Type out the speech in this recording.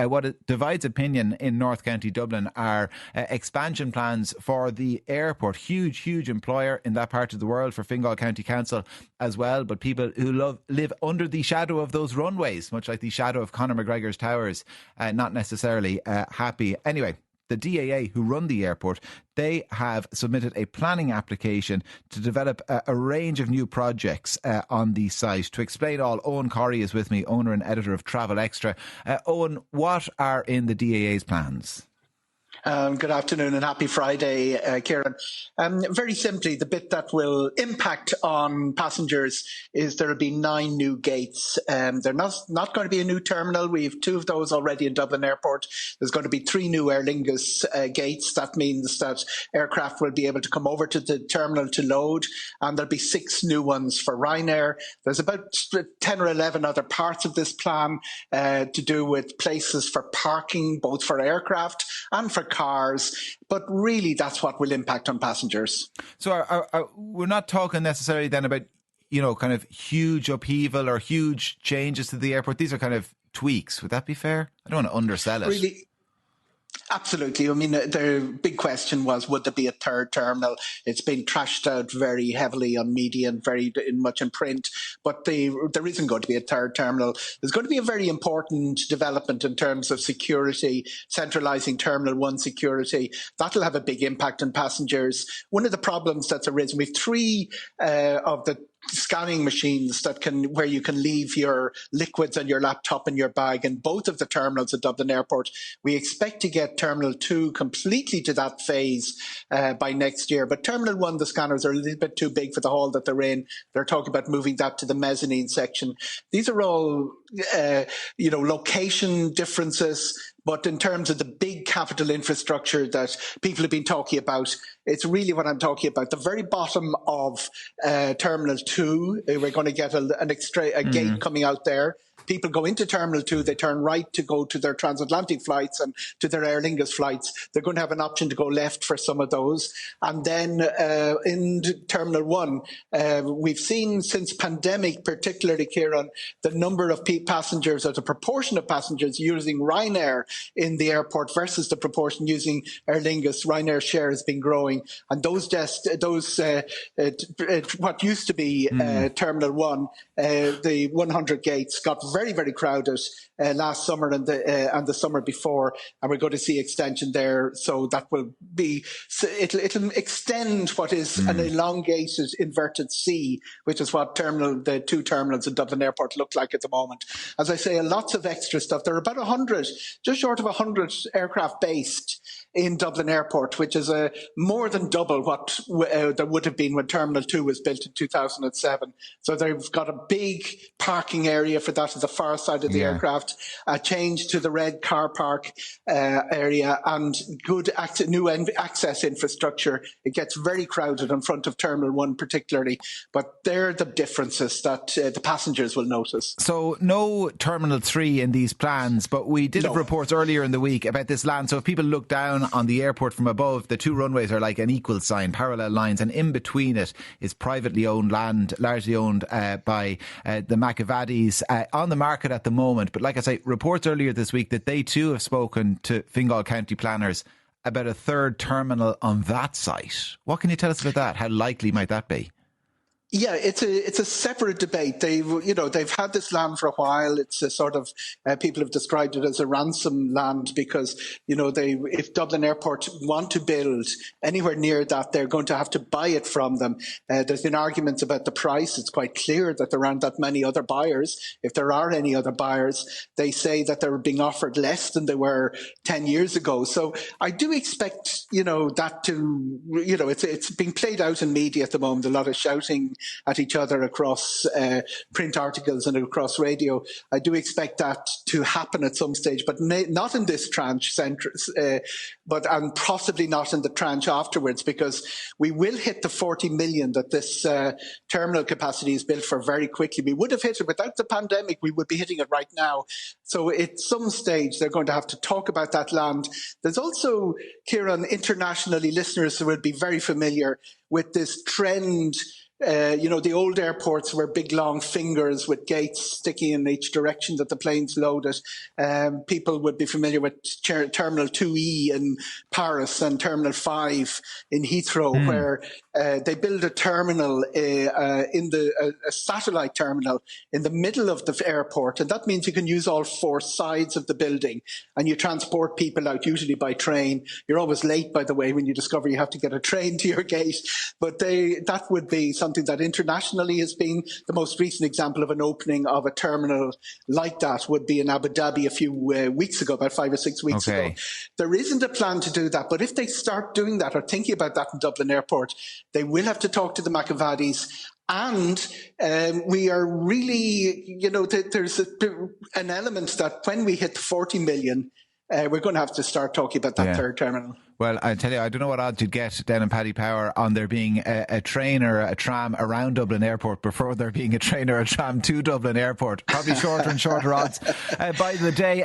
what divides opinion in North County Dublin are expansion plans for the airport. Huge employer in that part of the world for Fingal County Council as well. But people who live under the shadow of those runways, much like the shadow of Conor McGregor's towers, not necessarily happy. Anyway, the DAA, who run the airport, they have submitted a planning application to develop a range of new projects on the site. To explain all, Eoghan Corry is with me, owner and editor of Travel Extra. Eoghan, what are in the DAA's plans? Good afternoon and happy Friday, Kieran. Very simply, the bit that will impact on passengers is there will be 9 new gates. They're not going to be a new terminal. We have 2 of those already in Dublin Airport. There's going to be 3 new Aer Lingus gates. That means that aircraft will be able to come over to the terminal to load, and there'll be 6 new ones for Ryanair. There's about 10 or 11 other parts of this plan to do with places for parking, both for aircraft and for cars, but really that's what will impact on passengers. So we're not talking necessarily then about, kind of huge upheaval or huge changes to the airport. These are kind of tweaks. Would that be fair? I don't want to undersell it. Really? Absolutely. I mean, the big question was, would there be a third terminal? It's been trashed out very heavily on media and very much in print, but there isn't going to be a third terminal. There's going to be a very important development in terms of security, centralising Terminal 1 security. That'll have a big impact on passengers. One of the problems that's arisen, we've 3 of the scanning machines where you can leave your liquids and your laptop in your bag in both of the terminals at Dublin Airport. We expect to get Terminal 2 completely to that phase by next year. But Terminal 1, the scanners are a little bit too big for the hall that they're in. They're talking about moving that to the mezzanine section. These are all, location differences. But in terms of the big capital infrastructure that people have been talking about, it's really what I'm talking about. The very bottom of Terminal 2, we're going to get a gate coming out there. People go into Terminal 2, they turn right to go to their transatlantic flights and to their Aer Lingus flights. They're going to have an option to go left for some of those. And then in Terminal 1, we've seen since pandemic, particularly, Kieran, the number of passengers or the proportion of passengers using Ryanair in the airport versus the proportion using Aer Lingus. Ryanair share has been growing. And what used to be Terminal 1, the 100 gates got very, very crowded last summer and the summer before, and we're going to see extension there. So that will be, it'll extend what is an elongated inverted C, which is what the 2 terminals in Dublin Airport look like at the moment. As I say, lots of extra stuff. There are about 100, just short of 100 aircraft based in Dublin Airport, which is more than double what there would have been when Terminal 2 was built in 2007. So they've got a big parking area for that at the far side of the aircraft, a change to the red car park area, and good new access infrastructure. It gets very crowded in front of Terminal 1 particularly, but they're the differences that the passengers will notice. So no Terminal 3 in these plans, but we did have reports earlier in the week about this land. So if people look down on the airport from above, the 2 runways are like an equal sign, parallel lines, and in between it is privately owned land, largely owned by the McAvadys, on the market at the moment. But like I say, reports earlier this week that they too have spoken to Fingal County planners about a third terminal on that site. What can you tell us about that? How likely might that be? Yeah, it's a separate debate. They've had this land for a while. It's a sort of people have described it as a ransom land because if Dublin Airport want to build anywhere near that, they're going to have to buy it from them. There's been arguments about the price. It's quite clear that there aren't that many other buyers. If there are any other buyers, they say that they're being offered less than they were 10 years ago. So I do expect that to it's being played out in media at the moment. A lot of shouting at each other across print articles and across radio. I do expect that to happen at some stage, but not in this tranche, and possibly not in the tranche afterwards, because we will hit the 40 million that this terminal capacity is built for very quickly. We would have hit it without the pandemic. We would be hitting it right now. So at some stage, they're going to have to talk about that land. There's also, Kieran, internationally, listeners who will be very familiar with this trend The old airports were big long fingers with gates sticking in each direction that the planes loaded. People would be familiar with Terminal 2E in Paris and Terminal 5 in Heathrow, where they build a terminal, a satellite terminal in the middle of the airport. And that means you can use all four sides of the building, and you transport people out, usually by train. You're always late, by the way, when you discover you have to get a train to your gate. But that would be something that internationally has been the most recent example of an opening of a terminal like that would be in Abu Dhabi a few weeks ago, about 5 or 6 weeks ago. There isn't a plan to do that, but if they start doing that or thinking about that in Dublin Airport, they will have to talk to the McAvadis. And we are really, there's an element that when we hit 40 million, we're going to have to start talking about that third terminal. Well, I tell you, I don't know what odds you'd get down in Paddy Power on there being a train or a tram around Dublin Airport before there being a train or a tram to Dublin Airport. Probably shorter and shorter odds by the day.